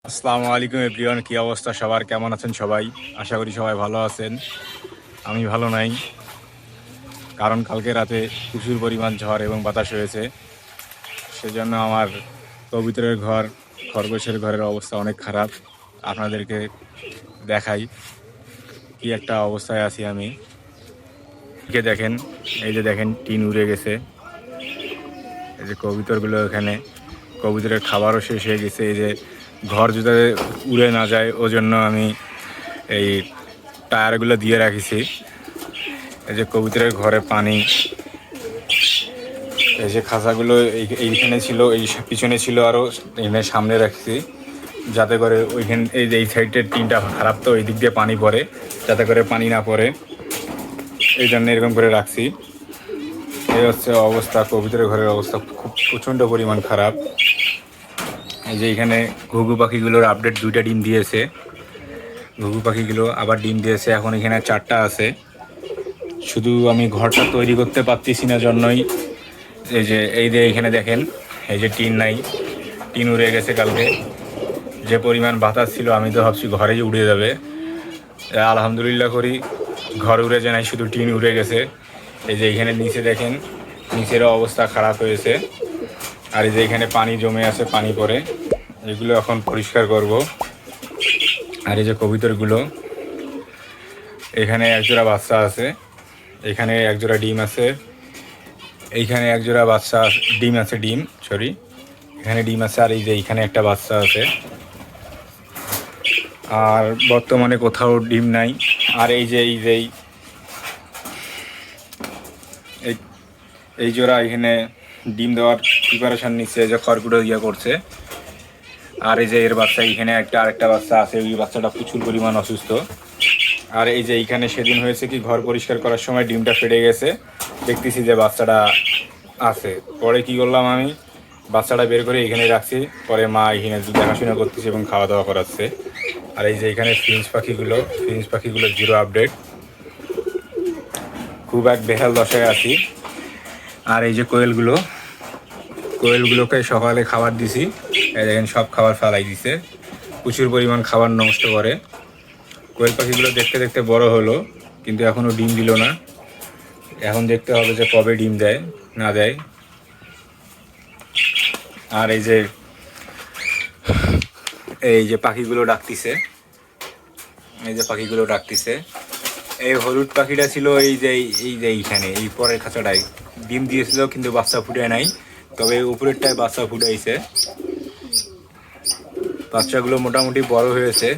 আসসালামু আলাইকুম এভরিওয়ান, কি অবস্থা সবার? কেমন আছেন সবাই? আশা করি সবাই ভালো আছেন। আমি ভালো নাই, কারণ কালকে রাতে প্রচুর পরিমাণ ঝড় এবং বাতাস হয়েছে। সেজন্য আমার কবুতরের ঘর, খরগোশের ঘরের অবস্থা অনেক খারাপ। আপনাদেরকে দেখাই কি একটা অবস্থায় আছি আমি। কে দেখেন, এই যে দেখেন টিন উড়ে গেছে। এই যে কবুতরগুলো এখানে, কবুতরের খাবারও শেষ হয়ে গেছে। এই যে ঘর যাতে উড়ে না যায় ওই জন্য আমি এই টায়ারগুলো দিয়ে রাখিছি। এই যে কবুতরের ঘরে পানি, এই যে খাঁচাগুলো এইখানে ছিল, এই পিছনে ছিল, আরও এখানে সামনে রাখছি যাতে করে ওইখানে এই যে এই সাইডের টিনটা খারাপ, তো ওই দিক দিয়ে পানি পড়ে, যাতে করে পানি না পড়ে, এই জন্য এরকম করে রাখছি। এই হচ্ছে অবস্থা, কবুতরের ঘরের অবস্থা খুব প্রচণ্ড পরিমাণ খারাপ। এই যে এখানে ঘুঘু পাখিগুলোর আপডেট, 2টা ডিম দিয়েছে। ঘুঘু পাখিগুলো আবার ডিম দিয়েছে, এখন এখানে 4টা আছে। শুধু আমি ঘরটা তৈরি করতে পারতেছি না জন্যই এই যে এইখানে দেখেন, এই যে টিন নাই, টিন উড়ে গেছে। কালকে যে পরিমাণ বাতাস ছিল আমি তো ভাবছি ঘরেই উড়ে যাবে। আলহামদুলিল্লাহ করি ঘর উড়ে যায় নাই, শুধু টিন উড়ে গেছে। এই যে এইখানে নিচে দেখেন, নিচেরও অবস্থা খারাপ হয়েছে। আর এই যে এখানে পানি জমে আছে, পানি পড়ে, এগুলো এখন পরিষ্কার করব। আর এই যে কবুতরগুলো, এখানে একজোড়া বাচ্চা আছে, এখানে একজোড়া ডিম আছে, এইখানে একজোড়া বাচ্চা ডিম আছে, এখানে ডিম আছে। আর এই যে এইখানে একটা বাচ্চা আছে। আর বর্তমানে কোথাও ডিম নাই। আর এই যে এই জোড়া এখানে ডিম দেওয়ার প্রিপারেশান নিচ্ছে, যে খড়গুলো ইয়ে করছে। আর এই যে এর বাচ্চা, এখানে আরেকটা বাচ্চা আছে, ওই বাচ্চাটা প্রচুর পরিমাণ অসুস্থ। আর এই যে এইখানে সেদিন হয়েছে কি, ঘর পরিষ্কার করার সময় ডিমটা ফেটে গেছে, দেখতেছি যে বাচ্চাটা আছে। পরে কি করলাম, আমি বাচ্চাটা বের করে এখানে রাখছি। পরে মা এখানে দেখাশোনা করতেছে এবং খাওয়া দাওয়া করাচ্ছে। আর এই যে এখানে ফিঞ্চ পাখিগুলো জিরো আপডেট, খুব এক বেহাল দশায় আছি। আর এই যে কোয়েলগুলোকে সকালে খাবার দিছি, এই দেখেন সব খাবার ফেলাই দিছে, প্রচুর পরিমাণ খাবার নষ্ট করে। কোয়েল পাখিগুলো দেখতে দেখতে বড় হলো, কিন্তু এখনও ডিম দিল না। এখন দেখতে হবে যে কবে ডিম দেয় না দেয়। আর এই যে পাখিগুলো ডাকতিছে, এই হলুদ পাখিটা ছিল এইখানে, এই পরের খাঁচাটায় ডিম দিয়েছিল, কিন্তু বাচ্চা ফুটে নাই। তবে উপরেরটায় বাচ্চা ফুটাইছে। বাচ্চাগুলো মোটামুটি বড় হয়েছে,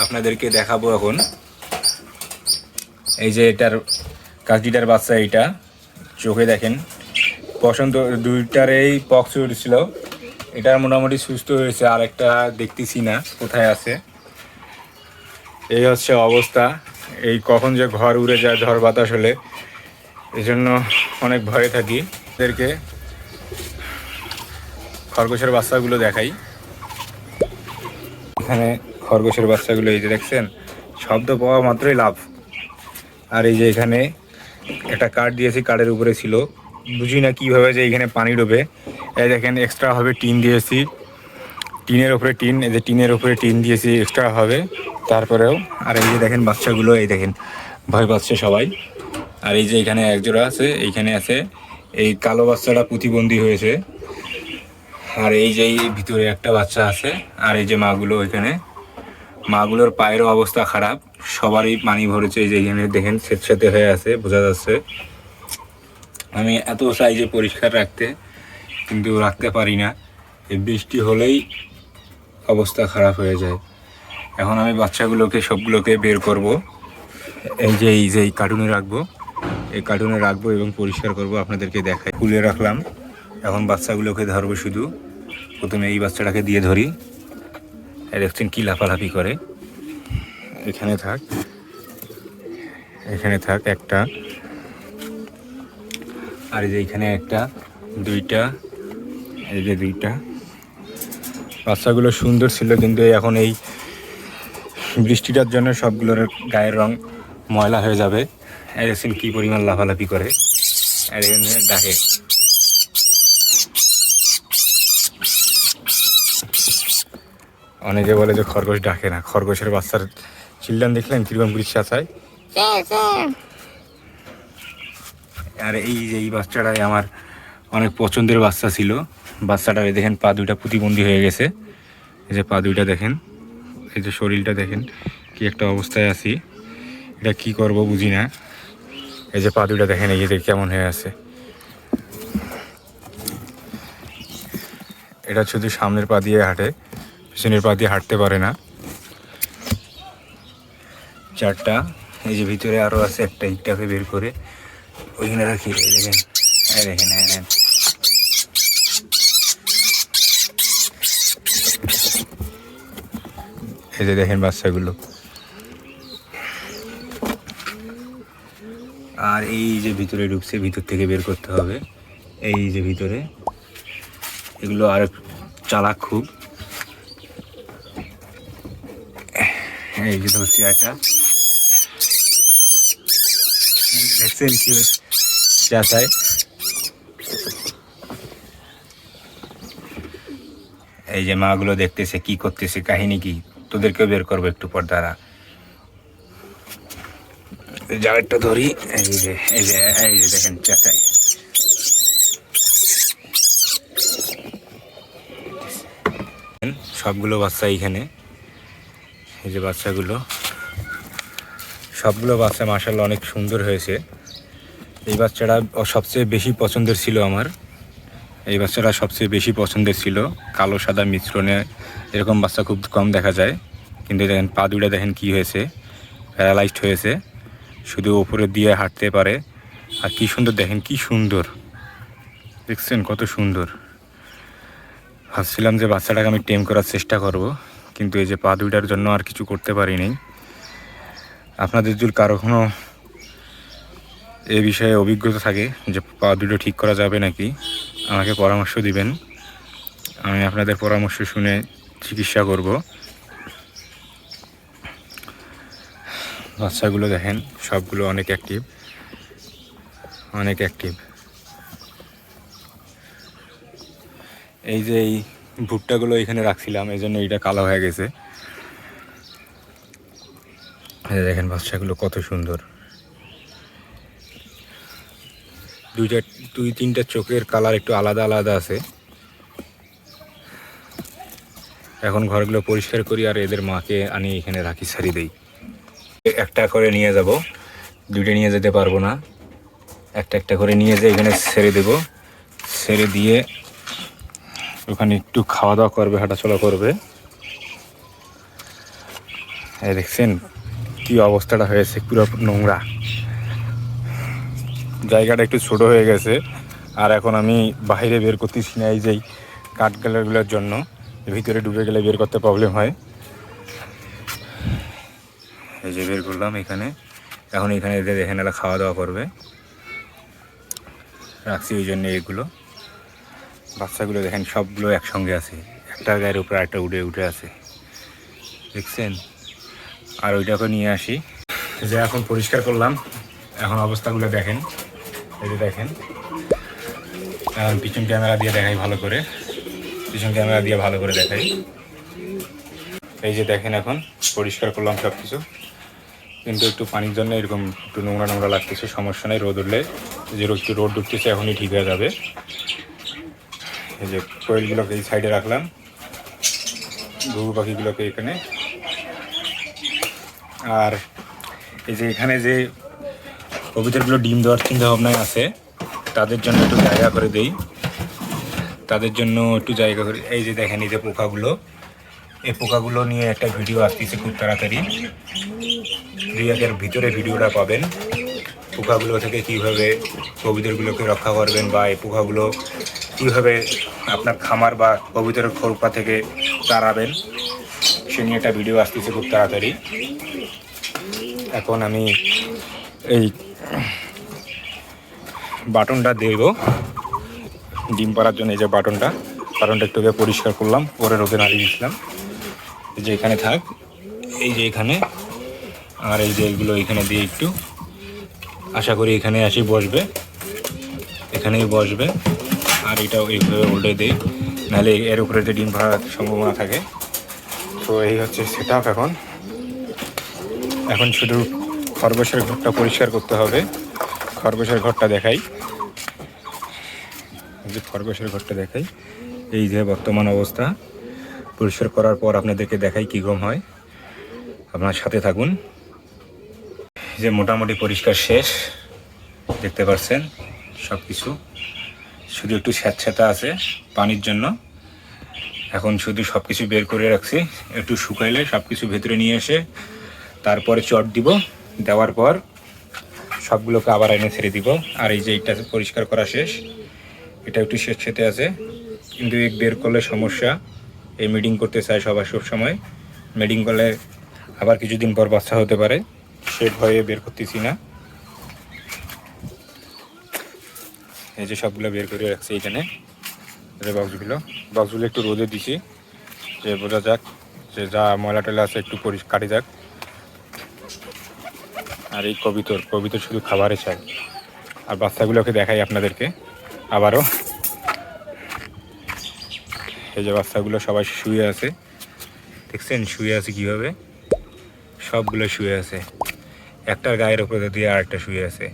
আপনাদেরকে দেখাবো এখন। এই যে এটার কাকিটার বাচ্চা, এইটা চোখে দেখেন বসন্ত, দুইটারেই পক্স উঠেছিল। এটার মোটামুটি সুস্থ হয়েছে, আর একটা দেখতেছি না কোথায় আছে। এই হচ্ছে অবস্থা। এই কখন যে ঘর উড়ে যায় ঝড় বাতাস হলে, এই জন্য অনেক ভয়ে থাকি। এদেরকে খরগোশের বাচ্চাগুলো দেখাই। এখানে খরগোশের বাচ্চাগুলো, এই যে দেখছেন, শব্দ পাওয়া মাত্রই লাভ। আর এই যে এখানে একটা কাঠ দিয়েছি, কাঠের উপরে ছিল, বুঝি না কীভাবে যে এখানে পানি ডোবে। এই দেখেন এক্সট্রাভাবে টিন দিয়েছি, টিনের উপরে টিন, এই যে টিনের উপরে টিন দিয়েছি এক্সট্রা হবে তারপরেও। আর এই যে দেখেন বাচ্চাগুলো, এই দেখেন ভয় পাচ্ছে সবাই। আর এই যে এখানে একজোড়া আছে, এইখানে আছে, এই কালো বাচ্চাটা প্রতিবন্ধী হয়েছে। আর এই যে ভিতরে একটা বাচ্চা আছে। আর এই যে মাগুলো, এখানে মাগুলোর পায়েরও অবস্থা খারাপ, সবারই পানি ভরেছে। এই যে এখানে দেখেন স্যাঁতস্যাঁতে হয়ে আছে, বোঝা যাচ্ছে। আমি এত চাই যে পরিষ্কার রাখতে, কিন্তু রাখতে পারি না। এই বৃষ্টি হলেই অবস্থা খারাপ হয়ে যায়। এখন আমি বাচ্চাগুলোকে সবগুলোকে বের করব, এই কার্টুনে রাখবো, এই কার্টুনে রাখবো এবং পরিষ্কার করব, আপনাদেরকে দেখাই। খুলে রাখলাম, এখন বাচ্চাগুলোকে ধরবো। শুধু প্রথমে এই বাচ্চাটাকে দিয়ে ধরি, দেখছেন কি লাফালাফি করে। এখানে থাক একটা। আর এই যে এখানে একটা, দুইটা, এই যে দুইটা। বাচ্চাগুলো সুন্দর ছিল, কিন্তু এখন এই বৃষ্টিটার জন্য সবগুলোর গায়ের রং ময়লা হয়ে যাবে। দেখছেন কি পরিমাণ লাফালাফি করে, ডাকে। অনেকে বলে যে খরগোশ ডাকে না, খরগোশের বাচ্চার চিল্লান দেখলেন কিরকম বৃষ্টি আসায়। আর এই যে এই বাচ্চাটাই আমার অনেক পছন্দের বাচ্চা ছিল। বাচ্চাটা দেখেন পা দুইটা প্রতিবন্ধী হয়ে গেছে, এই যে পা দুইটা দেখেন, এই যে শরীরটা দেখেন কি একটা অবস্থায় আছি, এটা কি করব বুঝি না। এই যে পা দুইটা দেখেন এই যে কেমন হয়ে আছে। এটা শুধু সামনের পা দিয়ে হাঁটে, পিছনের পা দিয়ে হাঁটতে পারে না। চারটা, এই যে ভিতরে আরও আছে একটা, ইটটাকে বের করে ওইখানে রাখি। দেখেন দেখেন, হ্যাঁ হ্যাঁ, এই যে দেখেন বাচ্চাগুলো। আর এই যে ভিতরে ঢুকছে, ভিতর থেকে বের করতে হবে। এই যে ভিতরে এগুলো আর চালাক খুব। এই যে ধরছি একটা, দেখছেন কি চাচাই। এই যে মাগুলো দেখতেছে কি করতেছে, কাহিনী কি, তোদেরকেও বের করবো একটু পর দ্বারা। জায়গাটা ধরি, এই যে এই যে এই যে দেখেন চাচাই। সবগুলো বাচ্চা এইখানে, এই যে বাচ্চাগুলো, সবগুলো বাচ্চা মাশাআল্লাহ অনেক সুন্দর হয়েছে। এই বাচ্চাটা সবচেয়ে বেশি পছন্দের ছিল আমার, এই বাচ্চাটা সবচেয়ে বেশি পছন্দের ছিল। কালো সাদা মিশ্রণে এরকম বাচ্চা খুব কম দেখা যায়। কিন্তু দেখেন পা দুইটা দেখেন কি হয়েছে, প্যারালাইজড হয়েছে, শুধু ওপরে দিয়ে হাঁটতে পারে। আর কি সুন্দর দেখেন, কি সুন্দর দেখছেন, কত সুন্দর। ভাবছিলাম যে বাচ্চাটাকে আমি টেম করার চেষ্টা করব, কিন্তু এই যে পা দুইটার জন্য আর কিছু করতে পারিনি। আপনাদের যদি কারো কোনো এ বিষয়ে অভিজ্ঞতা থাকে যে পা দুটো ঠিক করা যাবে নাকি, আমাকে পরামর্শ দিবেন, আমি আপনাদের পরামর্শ শুনে চিকিৎসা করব। বাচ্চাগুলো দেখেন সবগুলো অনেক অ্যাক্টিভ, অনেক অ্যাক্টিভ। এই যে এই ভুট্টাগুলো এখানে রাখছিলাম, এই জন্য এইটা কালো হয়ে গেছে। দেখেন বাচ্চাগুলো কত সুন্দর, দুই তিনটা চোখের কালার একটু আলাদা আলাদা আছে। এখন ঘরগুলো পরিষ্কার করি আর এদের মাকে আনি এখানে রাখি, ছাড়ি দেই। একটা করে নিয়ে যাব, দুইটা নিয়ে যেতে পারবো না, একটা একটা করে নিয়ে যেয়ে এখানে ছেড়ে দেব। ছেড়ে দিয়ে ওখানে একটু খাওয়া দাওয়া করবে, হাঁটাচলা করবে। এই দেখছেন কি অবস্থাটা হয়েছে, পুরো নোংরা। জায়গাটা একটু ছোট হয়ে গেছে, আর এখন আমি বাইরে বের করতেছি না এই যে কাঠগুলোর জন্য, ভিতরে ডুবে গেলে বের করতে প্রবলেম হয়। এই যে বের করলাম এখানে, এখন এখানে দেখেন এরা খাওয়া দাওয়া করবে, রাখছি ওই জন্য। এগুলো বাচ্চাগুলো দেখেন সবগুলো একসঙ্গে আছে, একটা গায়ের উপরে একটা উঠে উঠে আছে, দেখছেন। আর ওইটাকে নিয়ে আসি, যে এখন পরিষ্কার করলাম, এখন অবস্থাগুলো দেখেন। এই যে দেখেন, এখন পিছন ক্যামেরা দিয়ে দেখাই ভালো করে, পিছন ক্যামেরা দিয়ে ভালো করে দেখাই। এই যে দেখেন এখন পরিষ্কার করলাম সব কিছু, কিন্তু একটু পানির জন্য এরকম একটু নোংরা নোংরা লাগতেছে, সমস্যা নেই। রোদ উঠলে যে একটু রোদ উঠতেছে এখনই ঠিক হয়ে যাবে। এই যে কোয়েলগুলোকে এই সাইডে রাখলাম, ঘুঘু পাখিগুলোকে এখানে। আর এই যে এখানে যে কবিতাগুলো ডিম দেওয়ার চিন্তা ভাবনায় আছে, তাদের জন্য একটু জায়গা করে দেই, তাদের জন্য একটু জায়গা করে। এই যে দেখেন এই যে পোকাগুলো, এই পোকাগুলো নিয়ে একটা ভিডিও আসতেছে খুব তাড়াতাড়ি, 2-1 এর ভিতরে ভিডিওটা পাবেন। পোকাগুলো থেকে কীভাবে কবিতরগুলোকে রক্ষা করবেন, বা এই পোকাগুলো কীভাবে আপনার খামার বা কবিতরের খোরপা থেকে তাড়াবেন, সে নিয়ে একটা ভিডিও আসতেছে খুব তাড়াতাড়ি। এখন আমি এই বাটনটা দেব ডিম পাড়ার জন্য, এই যে বাটনটা একটু পরিষ্কার করলাম, পরে রোদে নাড়িয়ে দিয়েছিলাম। যে এখানে থাক, এই যে এখানে, আর এই যে এইগুলো এখানে দিয়ে একটু আশা করি এখানে আসি বসবে, এখানেই বসবে। আর এটাও এইভাবে উল্টে দিই, নাহলে এর উপরে যে ডিম পাড়ার সম্ভাবনা থাকে, তো এই হচ্ছে সেট আপ। এখন শুধু খরগোশের ঘরটা পরিষ্কার করতে হবে। খরগোশের ঘরটা দেখাই, যে খরগোশের ঘরটা দেখাই। এই যে বর্তমান অবস্থা, পরিষ্কার করার পর আপনাদেরকে দেখাই কীরকম হয়। আপনার সাথে থাকুন। যে মোটামুটি পরিষ্কার শেষ, দেখতে পাচ্ছেন সব কিছু। শুধু একটু স্যাঁতস্যাঁতা আছে পানির জন্য। এখন শুধু সব কিছু বের করে রাখছি, একটু শুকাইলে সব কিছু ভেতরে নিয়ে এসে তারপরে চট দিব। দেওয়ার পর সবগুলোকে আবার এনে ছেড়ে দিব। আর এই যে এইটা পরিষ্কার করা শেষ, এটা একটু স্যাঁতস্যাঁতে আছে, কিন্তু এই বের করলে সমস্যা। এই মিটিং করতে চায় সবাই সব সময়, মিটিং করলে আবার কিছুদিন পর বাচ্চা হতে পারে, সে ভয়ে বের করতেছি না। এই যে সবগুলো বের করে রাখছি এইখানে, বক্সগুলো একটু রোদে দিছি, যে বোঝা যাক যে যা ময়লা টয়লা আছে একটু কাটে যাক। আর এই কবিতর শুধু খাবারে চাই। আর বাচ্চাগুলোকে দেখাই আপনাদেরকে আবারও। এই যে বাচ্চাগুলো সবাই শুয়ে আছে, দেখছেন শুয়ে আছে কীভাবে? সবগুলো শুয়ে আছে, একটার গায়ের উপরে দিয়ে আরেকটা শুয়ে আছে,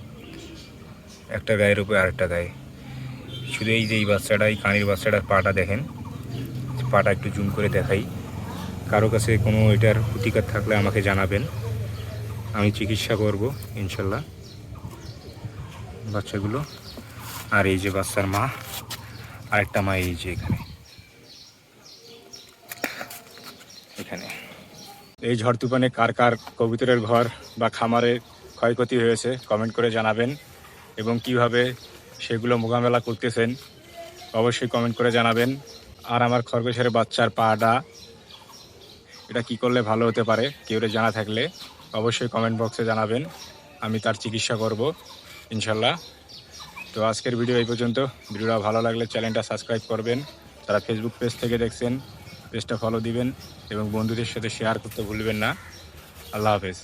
একটা গায়ের উপরে আরেকটা গায়ে। শুধু এই যে এই বাচ্চাটা, এই কানির বাচ্চাটার পাটা দেখেন, পাটা একটু জুম করে দেখাই। কারো কাছে কোনো এটার প্রতিকার থাকলে আমাকে জানাবেন, আমি চিকিৎসা করব ইনশাল্লাহ বাচ্চাগুলো। আর এই যে বাচ্চার মা, আরেকটা মা এই যে এখানে। এই ঝড় তুফানে কার কার কবুতরের ঘর বা খামারে ক্ষয়ক্ষতি হয়েছে কমেন্ট করে জানাবেন, এবং কিভাবে সেগুলো মোকাবেলা করতেছেন অবশ্যই কমেন্ট করে জানাবেন। আর আমার খরগোশের বাচ্চার পাটা, এটা কি করলে ভালো হতে পারে কেউ জানা থাকলে অবশ্যই কমেন্ট বক্সে জানাবেন, আমি তার চিকিৎসা করব ইনশাল্লাহ। তো আজকের ভিডিও এই পর্যন্ত। ভিডিওটা ভালো লাগলে চ্যানেলটা সাবস্ক্রাইব করবেন। যারা ফেসবুক পেজ থেকে দেখছেন পেজটা ফলো দিবেন, এবং বন্ধুদের সাথে শেয়ার করতে ভুলবেন না। আল্লাহ হাফেজ।